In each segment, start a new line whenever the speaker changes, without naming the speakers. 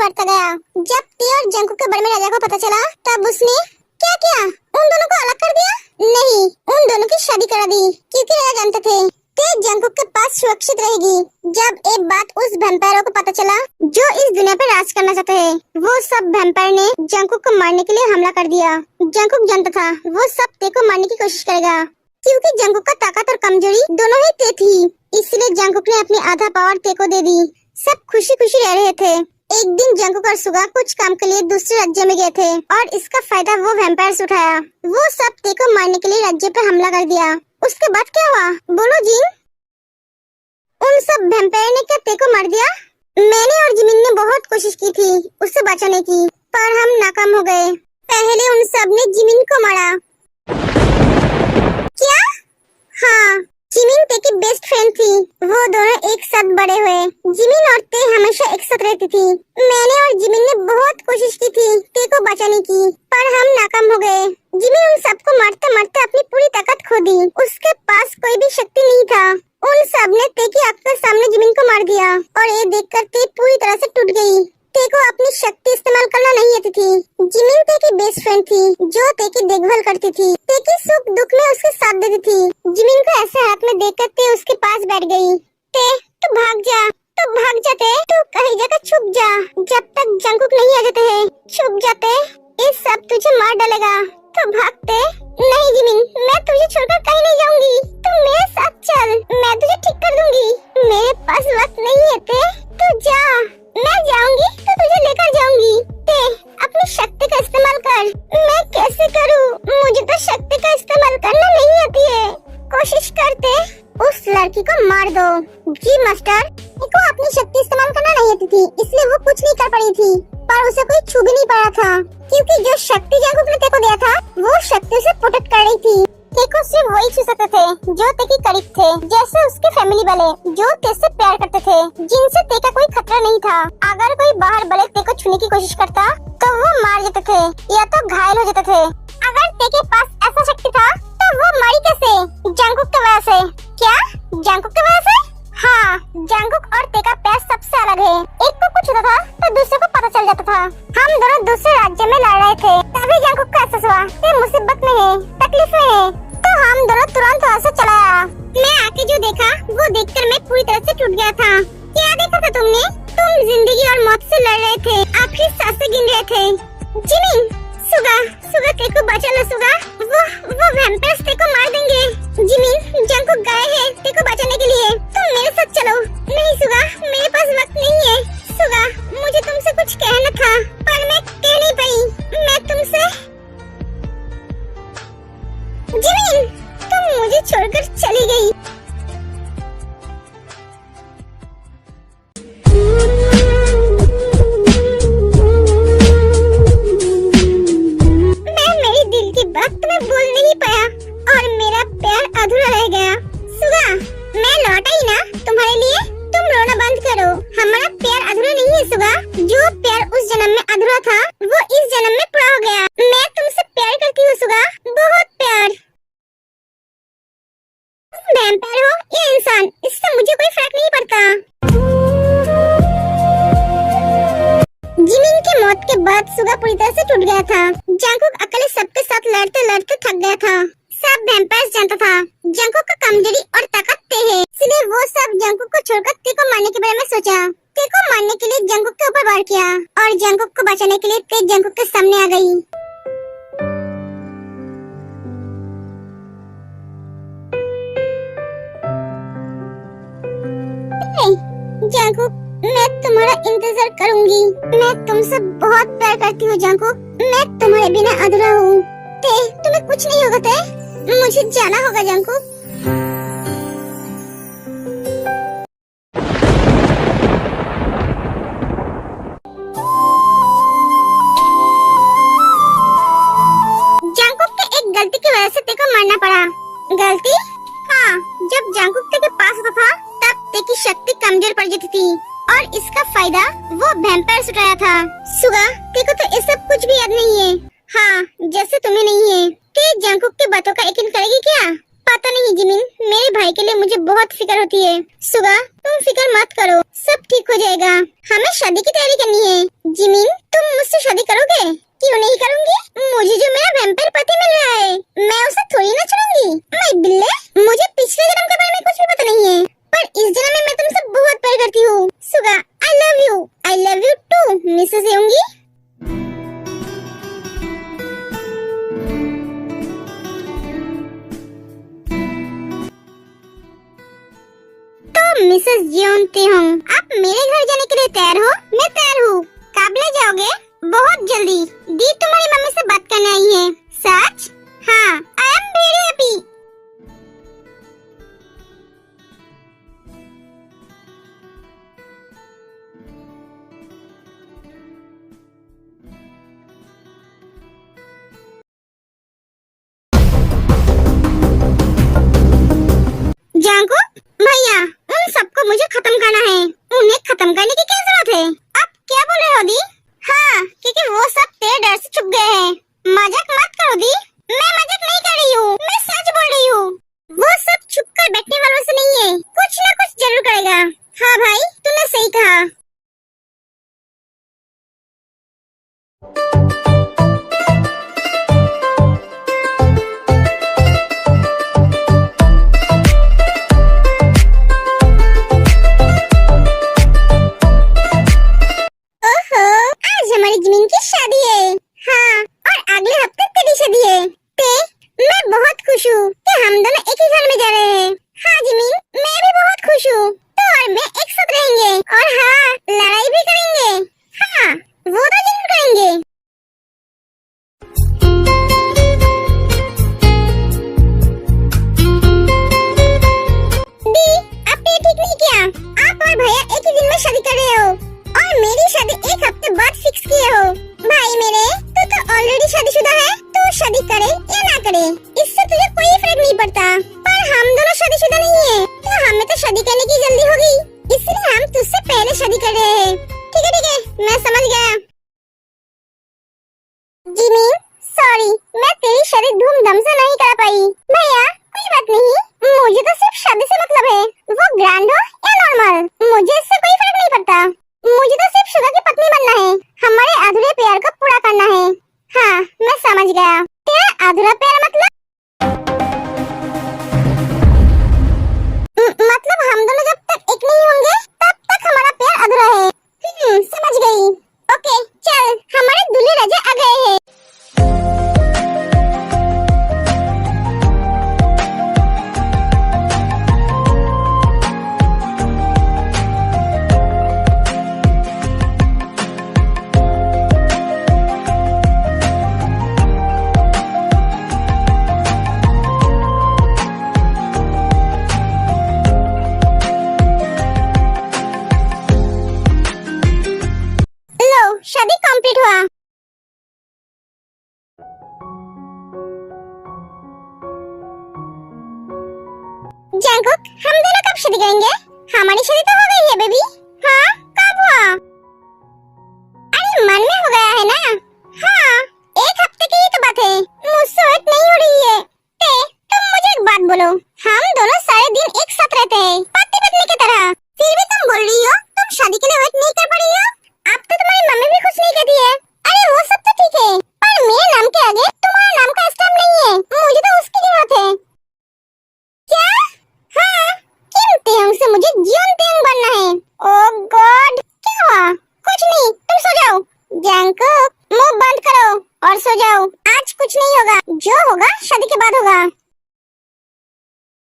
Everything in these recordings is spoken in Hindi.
बढ़ता गया। जब टी और जंकुक के बारे में राजा को पता चला तब उसने क्या किया, उन दोनों को अलग कर दिया? नहीं, उन दोनों की शादी करा दी, क्योंकि राजा जानते थे कि जंकुक के पास सुरक्षित रहेगी। जब एक बात उस वैम्पायरों को पता चला जो इस दुनिया पर राज करना चाहते हैं, वो सब वैम्पायर ने जंकुक को मारने के लिए हमला कर दिया। जंकुक जानता था वो सब ते को मारने की कोशिश करेगा, क्योंकि जंकुक का ताकत और कमजोरी दोनों ही ते थी। इसलिए जंकुक ने अपनी आधा पावर ते को दे दी। सब खुशी खुशी रह रहे थे। एक दिन जंकुक और सुगा कुछ काम के लिए दूसरे राज्य में गए थे और इसका फायदा वो वैम्पायर्स उठाया। वो सब ते को मारने के लिए राज्य पर हमला कर दिया। उसके बाद क्या हुआ बोलो जिन? उन सब वैम्पायर ने क्या ते को मार दिया? मैंने और जिमिन ने बहुत कोशिश की थी उससे बचाने की, पर हम नाकाम हो गए। पहले उन सब ने जिमिन को मारा। क्या? हाँ, जिमिन ते की बेस्ट फ्रेंड थी। वो दोनों एक साथ बड़े हुए। जिमिन और ते हमेशा एक साथ रहती थी। मैंने और जिमिन ने बहुत कोशिश की थी ते को बचाने की, पर हम नाकाम हो गए। जिमिन उन सबको मारते मारते अपनी पूरी ताकत खो दी। उसके पास कोई भी शक्ति नहीं था। उन सब ने ते की आंख के सामने जिमिन को मार दिया और ये देखकर ते पूरी तरह से टूट गई। ते को अपनी शक्ति इस्तेमाल करना नहीं आती थी। जिमिन ते की बेस्ट फ्रेंड थी जो ते की देखभाल करती थी। ते की सुख दुख में उसके साथ देती थी। जिमिन को ऐसे हाथ में देखकर ते उसके पास बैठ गई। ते तू भाग जा, तू भाग जाते, तू कहीं जगह छुप जा जब तक जंकुक नहीं आ जाते हैं। छुप जाते, ये सब तुझे मार डालेगा। तो भागते। नहीं जिमिन, मैं तुझे छोड़कर कहीं नहीं जाऊंगी। तू मेरे साथ चल, मैं तुझे ठीक कर दूंगी। मेरे पास वक्त नहीं है ते, तू जा। मैं जाऊंगी तो तुझे लेकर जाऊंगी। ते अपनी शक्ति का इस्तेमाल कर। मैं कैसे करूं? मुझे तो शक्ति का इस्तेमाल करना नहीं आती है। कोशिश करते उस लड़की को मार दो। जी मास्टर, को अपनी शक्ति इस्तेमाल करना नहीं आती थी, इसलिए वो कुछ नहीं कर पाई थी, पर उसे कोई छू भी नहीं पा रहा था, क्योंकि जो शक्ति जंकुक ने ते को दिया था वो शक्ति से प्रोटेक्ट कर रही थी। ते को सिर्फ वही छू सकते थे जो ते के करीब थे, जैसे उसके फैमिली वाले जो ते से प्यार करते थे, जिनसे ते का कोई खतरा नहीं था। अगर कोई बाहर वाले ते को छूने की कोशिश करता तो वो मार जाते थे या तो घायल हो जाते थे। अगर ते के पास ऐसा शक्ति था तो वो मरी कैसे? जंकुक की वजह से। क्या? जंकुक की वजह से? हाँ, जंकुक और ते का प्यार सबसे अलग है। एक को कुछ होता था तो दूसरे को पता चल जाता था। हम दोनों दूसरे राज्य में लड़ रहे थे, तभी जंकुक को एहसास हुआ कि मुसीबत में है, तकलीफ में है, तो हम दोनों तुरंत वहाँ से चला आया। मैं आके जो देखा वो देखकर मैं पूरी तरह से टूट गया था। क्या देखा था तुमने? तुम जिंदगी और मौत से लड़ रहे थे, आखिरी सांसें गिन रहे थे। जिमिन, सुगा, सुगा ते को बचा लो सुगा, वो वैम्पायर्स ते को मार देंगे। जिमिन, जंकुक गए हैं ते को बचाने के लिए, तुम मेरे साथ चलो। नहीं सुगा, मेरे पास वक्त नहीं है। सुगा, मुझे तुमसे कुछ कहना था पर मैं कह नहीं पाई। मैं तुमसे। जिमिन, तुम मुझे छोड़कर चली गई। सुगा पूरी तरह से टूट गया था। जंकुक अकेले सबके साथ लड़ते लड़ते थक गया था। सब वैम्पायर्स जानता था जंकुक का कमजोरी और ताकत ते है, इसलिए वो सब जंकुक को छोड़कर ते को मारने के बारे में सोचा। ते को मारने के लिए जंकुक के ऊपर वार किया और जंकुक को बचाने के लिए ते जंकुक के सामने आ गई। जंकुक, मैं तुम्हारा इंतजार करूंगी। मैं तुमसे बहुत प्यार करती हूँ जंकुक। मैं तुम्हारे बिना अधूरा हूँ। ते, तुम्हें कुछ नहीं होगा ते? मुझे जाना होगा जंकुक। जंकुक के एक गलती की वजह से ते को मारना पड़ा। गलती? हाँ, जब जंकुक ते के पास होता था तब ते की शक्ति कमजोर पड़ जाती थी और इसका फायदा वो वैम्पायर्स उठाया था। सुगा, ते को तो ये सब कुछ भी याद नहीं है। हाँ, जैसे तुम्हें नहीं है। ते जंकुक की बातों का यकीन करेगी क्या? पता नहीं जिमिन, मेरे भाई के लिए मुझे बहुत फिक्र होती है। सुगा, तुम फिक्र मत करो, सब ठीक हो जाएगा। हमें शादी की तैयारी करनी है। जिमिन, तुम मुझसे शादी करोगे? क्यों नहीं करूंगी? मुझे जो मेरा वैम्पायर पति मिल रहा है, मैं उसे थोड़ी ना छोड़ूंगी। मैं बिल्ले, मुझे पिछले जन्म के बारे में कुछ भी पता नहीं है, पर इस जन्म में मैं तुमसे बहुत प्यार करती हूँ। Suga, I love you too Mrs Yoongi. Mrs जियोंते हूँ, आप मेरे घर जाने के लिए तैयार हो? मैं तैयार हूँ। कब ले जाओगे? बहुत जल्दी। दी तुम्हारी मम्मी से बात करने आई है। सच? हाँ, आई एम वेरी हैप्पी। जांको, भैया, उन सबको मुझे खत्म करना है। उन्हें खत्म करने की क्या जरूरत है? आप क्या बोल रहे हो दी? हाँ, क्योंकि वो सब तेरे डर से छुप गए हैं। मजाक मत करो दी। मैं मजाक नहीं कर रही हूँ, मैं सच बोल रही हूँ। वो सब छुप कर बैठने वालों से नहीं है, कुछ ना कुछ जरूर करेगा। हाँ भाई, तूने सही कहा। जिमिन की शादी है। हाँ, और अगले हफ्ते तेरी शादी है। मैं बहुत खुश हूँ कि हम दोनों एक ही घर में जा रहे हैं। हाँ जिमिन, मैं भी बहुत खुश हूँ। तो और मैं एक साथ रहेंगे, और हाँ, लड़ाई भी करेंगे। हाँ, वो तो जरूर करेंगे। दी, आपने ये ठीक नहीं किया। आप और भैया एक ही दिन में शादी कर रहे हो, और मेरी शादी एक हफ्ते बाद फिक्स किए हो। भाई मेरे, तू तो ऑलरेडी शादीशुदा है। तू शादी करे या ना करे, इससे तुझे कोई फर्क नहीं पड़ता। पर हम दोनों शादीशुदा नहीं है, तो हमें तो शादी करने की जल्दी होगी, इसलिए हम तुझसे पहले शादी कर रहे हैं। ठीक है, मैं समझ गया। जिमिन, सॉरी, मैं तेरी शादी धूमधाम से नहीं कर पाई। भैया, कोई बात नहीं, मुझे तो सिर्फ शादी से मतलब है, वो ग्रैंड हो या नॉर्मल, मुझे इससे कोई फर्क नहीं पड़ता। मुझे तो सिर्फ सुगा की पत्नी बनना है, हमारे अधूरे प्यार को पूरा करना है। हाँ, मैं समझ गया। तेरा अधूरा प्यार मतलब? मतलब हम दोनों जब तक एक नहीं होंगे, तब तक हमारा प्यार अधूरा है। समझ गई। ओके, चल, हमारे दूल्हे राजा आ गए हैं। शादी कंप्लीट हुआ। जैंकुक, हम दोनों कब शादी करेंगे? हमारी शादी तो हो गई है बेबी। हाँ, कब हुआ? अरे मन में हो गया है ना। हाँ, एक हफ्ते की ही तो बात है, मुझसे वेट नहीं हो रही है। तुम मुझे एक बात बोलो, हम दोनों सारे दिन एक साथ रहते हैं, पति पत्नी की तरह, फिर भी तुम बोल रही हो तुम शादी के लिए वेट नहीं कर पा रही हो? अब तो तुम्हारी मम्मी भी कुछ नहीं कहती है। अरे वो सब तो ठीक है, पर मेरे नाम के आगे तुम्हारा नाम का स्टैम्प नहीं है, मुझे तो उसकी जरूरत है। क्या? हाँ, किम तेहंग से मुझे जियोन तेहंग बनना है। ओह गॉड, क्या हुआ? कुछ नहीं, तुम सो जाओ। जैंकुक, मुंह बंद करो और सो जाओ। आज कुछ नहीं होगा, जो होगा शादी के बाद होगा।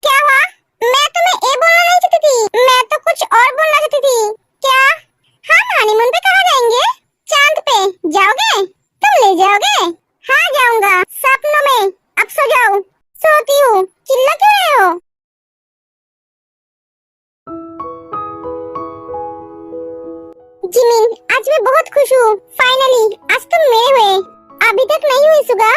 क्या हुआ? मैं तुम्हें ये बोलना नहीं चाहती थी, मैं तो कुछ और बोलना चाहती थी। क्या? हम हनीमून पे कहाँ जाएंगे? चांद पे जाओगे? तुम ले जाओगे? हाँ जाऊंगा, सपनों में। अब सो जाओ। सोती हूँ, चिल्ला क्यों रहे हो? जिमिन, आज मैं बहुत खुश हूँ। फाइनली आज तुम मेरे हुए, अभी तक नहीं हुई सुगा।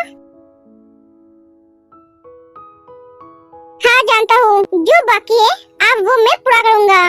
हाँ जानता हूँ, जो बाकी है अब वो मैं पूरा करूँगा।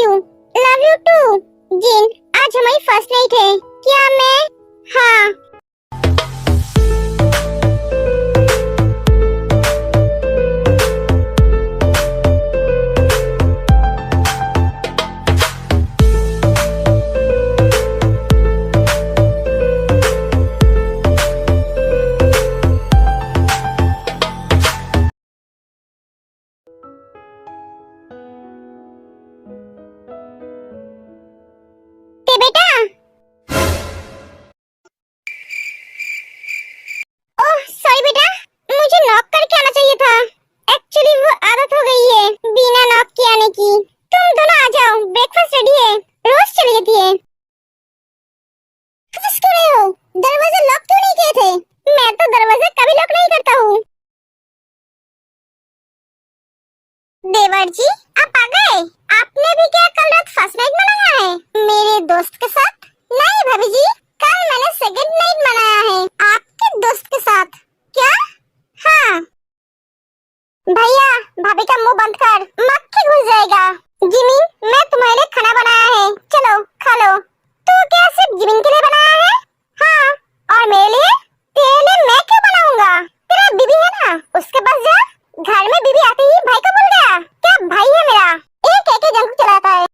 You. Love you too. Jin, आज हमारी फर्स्ट नाइट है, क्या मैं? हाँ। बेटा, ओह सॉरी बेटा, मुझे नॉक करके आना चाहिए था। एक्चुअली वो आदत हो गई है बिना नॉक के आने की। तुम दोनों आ जाओ, ब्रेकफास्ट रेडी है। रोज चली जाती है। हंस क्यों रहे हो? दरवाजा लॉक क्यों नहीं किए थे? मैं तो दरवाजा कभी लॉक नहीं करता हूँ। देवर जी, आप आ गए। आपने भी क्या कल रात फर्स्ट नाइट मनाया है मेरे दोस्त के साथ? नहीं भाभी जी, कल मैंने सेकंड नाइट मनाया है आपके दोस्त के साथ। क्या? हाँ। भैया, भाभी का मुंह बंद कर, मक्खी घुस जाएगा। जिमिन, मैं तुम्हारे लिए खाना बनाया है, चलो खा लो। तो क्या सिर्फ जिमिन के लिए बनाया है? हाँ, और मेरे लिए? तेरे लिए मैं क्यों बनाऊंगा? तेरा बीबी है ना, उसके पास जा। घर में बीबी आते ही भाई का भूल गया? क्या भाई है मेरा? एक एक जंग चलाता है।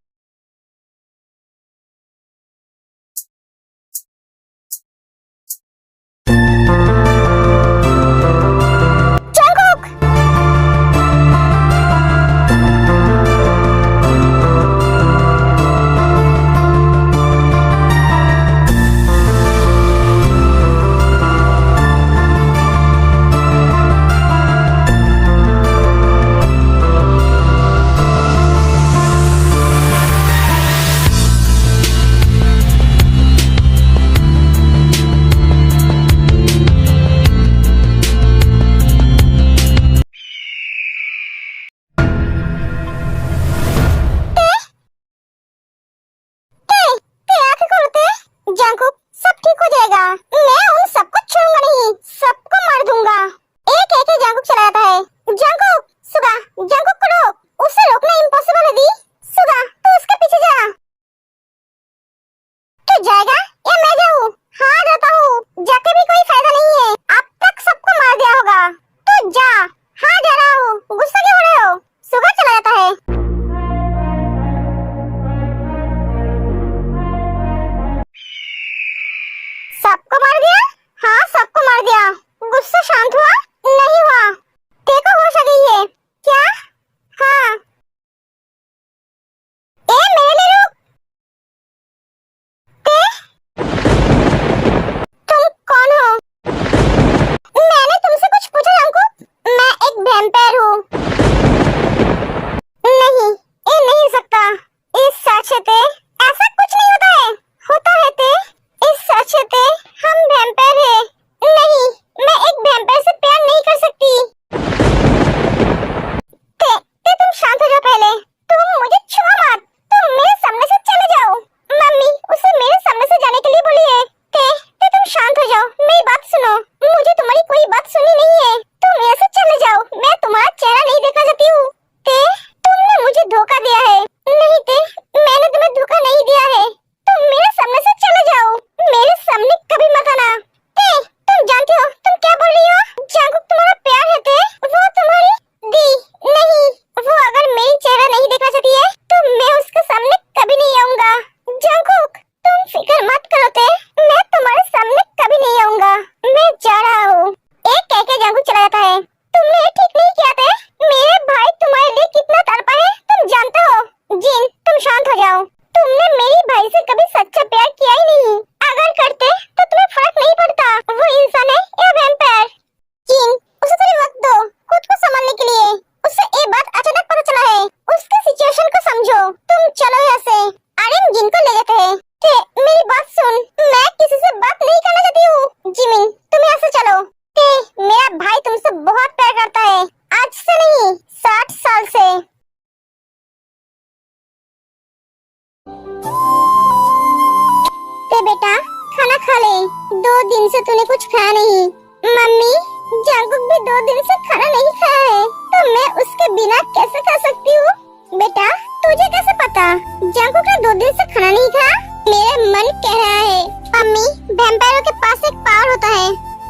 जंगकुक, जंगकुक, सब ठीक हो जाएगा। मैं उन सबको छोड़ूंगा नहीं, सबको मार दूंगा। एक एक ही जंगकुक चला जाता है। जंगकुक, सुगा, जंगकुक को रोक। उसे रोकना इम्पॉसिबल है दी। सुगा, तू उसके पीछे जा। तू जाएगा या मैं जाऊँ? हाँ जाता हूँ। जाके भी कोई फायदा नहीं है, अब तक सबको मार दिया होगा। तू जा। हाँ जा रहा हूँ। गुस्सा क्यों हो रहे हो? सुगा चला जाता है। सबको मार दिया? हाँ सबको मार दिया। गुस्सा शांत हुआ? नहीं हुआ। देखो होश आ गई है क्या? हाँ। ए मेरे लिए रुक। तुम कौन हो? मैंने तुमसे कुछ पूछा जंगकुक? मैं एक वैम्पायर हूँ। नहीं, ये नहीं हो सकता। इस सच है ऐसा कुछ नहीं होता है। होता है ते, इस सच है हम वैम्पायर हैं। नहीं, मैं एक वैम्पायर से प्यार नहीं कर सकती। ते तुम शांत हो जाओ पहले। तुम मुझे छुआ मत। तुम मेरे सामने से चले जाओ। मम्मी उसे मेरे सामने से जाने के लिए बोली है। ते तुम शांत हो जाओ, मेरी बात सुनो। मुझे तुम्हारी कोई बात सुनी नहीं है। तुम यहाँ से चले जाओ, मैं तुम्हारा चेहरा नहीं देखना चाहती हूँ। तुमने मुझे धोखा दिया है। नहीं ते, मैंने तुम्हें धोखा नहीं दिया है। तुम मेरे सामने से चले जाओ। मेरे सामने कभी मत आना। तुम जानते हो तुम क्या बोल रही हो? जंगकुक तुम्हारा प्यार है ते, वो तुम्हारी दी नहीं। वो अगर मेरी चेहरा नहीं देखना चाहती है तो मैं उसके सामने कभी नहीं आऊंगा। जंगकुक तुम फिक्र मत करो ते, मैं तुम्हारे सामने कभी नहीं आऊंगा। मैं जा रहा हूँ। एक कह के जंगकुक चला जाता है। तुमने ठीक नहीं किया ते। मेरे भाई तुम्हारे लिए कितना तड़पा है तुम जानते हो। जिन तुम शांत हो जाओ। तुमने मेरी भाई से कभी सच्चा प्यार किया ही नहीं। अगर करते तो तुम्हें फर्क नहीं पड़ता वो इंसान है या वैम्पायर। जिन उसे थोड़ी वक्त दो खुद को संभालने के लिए। उसे ये बात अचानक पता चला है। उसके सिचुएशन को समझो। तुम चलो यहाँ से। आर्यन जिन को ले जाते हैं। मेरी बात सुन, मैं किसी से बात नहीं करना चाहती हूँ। जिमिन तुम यहाँ से चलो। मेरा भाई तुमसे बहुत प्यार करता है, आज से नहीं 60 साल से। बेटा खाना खा ले, 2 दिन से तूने कुछ खाया नहीं। मम्मी, जंगकुक भी 2 दिन से खाना नहीं खाया है, तो मैं उसके बिना कैसे खा सकती हूँ? बेटा तुझे कैसे पता? जंगकुक ने 2 दिन से खाना नहीं खाया। मेरा मन कह रहा है अम्मी, वैम्पायरों के पास एक पावर होता है,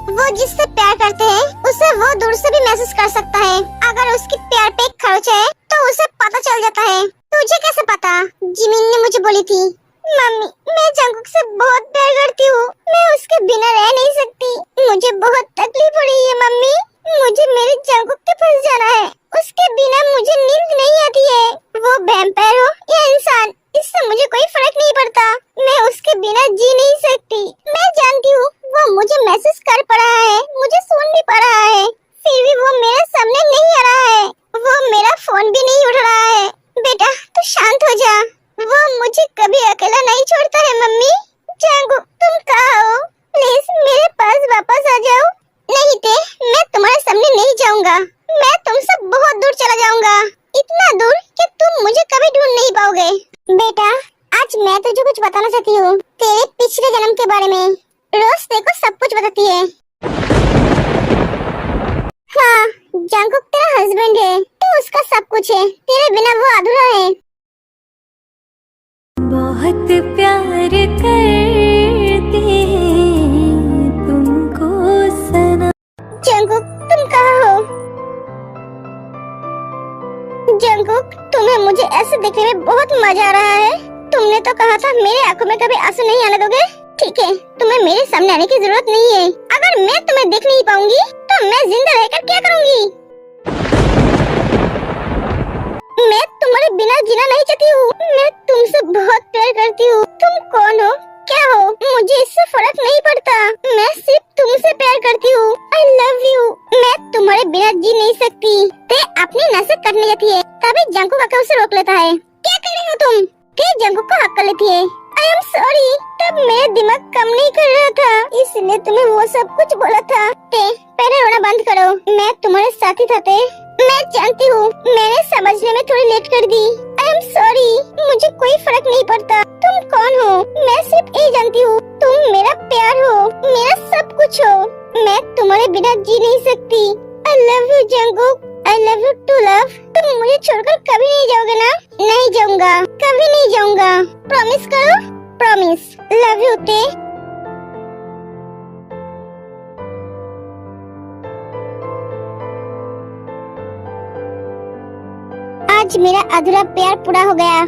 वो जिससे प्यार करते हैं उसे वो दूर से भी महसूस कर सकता है। अगर उसकी प्यार पे एक खरोच है तो उसे पता चल जाता है। तुझे कैसे पता? जिमिन ने मुझे बोली थी। मम्मी, मैं जंगकुक से बहुत प्यार करती हूँ, मैं उसके बिना रह नहीं सकती। मुझे बहुत तकलीफ हो रही है मम्मी, मुझे मेरे जंगकुक के पास जाना है, उसके बिना मुझे नींद नहीं आती है। वो वैम्पायर हो या इंसान, इससे मुझे कोई फर्क नहीं पड़ता, मैं उसके बिना जी नहीं सकती। मैं जानती हूँ वो मुझे मैसेज कर पा रहा है, मुझे सुन भी पा रहा है, फिर भी वो मेरे सामने नहीं आ रहा है, वो मेरा फोन भी नहीं उठा रहा है। बेटा तू शांत हो जा, वो मुझे कभी अकेला नहीं छोड़ता है मम्मी। जंगकुक तुम कहाँ हो? प्लीज मेरे पास वापस आ जाओ, नहीं तो मैं तुम्हारे सामने नहीं जाऊंगा, मैं तुमसे बहुत दूर चला जाऊंगा, इतना दूर कि तुम मुझे कभी ढूंढ नहीं पाओगे। बेटा आज मैं तुझे कुछ बताना चाहती हूँ, तेरे पिछले जन्म के बारे में। रोज देखो सब कुछ बताती है। हाँ, जंगकुक तेरा हस्बैंड है, तो उसका सब कुछ है, तेरे बिना वो अधूरा है।
बहुत प्यार करते हैं तुमको सनम।
जंगकुक तुम कहाँ हो? जंगकुक तुम्हें मुझे ऐसे देखने में बहुत मजा आ रहा है। तुमने तो कहा था मेरे आंखों में कभी आंसू नहीं आने दोगे। ठीक है, तुम्हें मेरे सामने आने की जरूरत नहीं है। अगर मैं तुम्हें देख नहीं पाऊंगी तो मैं जिंदा रहकर क्या करूंगी? मैं तुम्हारे बिना जीना नहीं चाहती हूँ, मैं तुमसे बहुत प्यार करती हूँ। तुम कौन हो, क्या हो, मुझे इससे फर्क नहीं पड़ता, मैं सिर्फ तुमसे प्यार करती हूँ। आई लव यू। मैं तुम्हारे बिना जी नहीं सकती। ते अपनी नसें कटने जाती है, तभी जंगकुक आकर उसे रोक लेता है। क्या कर रही हो तुम? ते जंगकुक को हक कर लेती है। आई एम सॉरी, तब मेरा दिमाग काम नहीं कर रहा था, इसलिए तुम्हें वो सब कुछ बोला था। ते पहले रोना बंद करो, मैं तुम्हारे साथी था। ते मैं जानती हूँ मैंने समझने में थोड़ी लेट कर दी। आई एम सॉरी, मुझे कोई फर्क नहीं पड़ता तुम कौन हो, मैं सिर्फ ये जानती हूँ तुम मेरा प्यार हो, मेरा सब कुछ हो, मैं तुम्हारे बिना जी नहीं सकती। I love you Jungkook, I love you too love. तुम मुझे छोड़कर कभी नहीं जाओगे ना? नहीं जाऊंगा, कभी नहीं जाऊंगा, प्रॉमिस करो। प्रॉमिस। लव यू ते। आज मेरा अधूरा प्यार पूरा हो गया।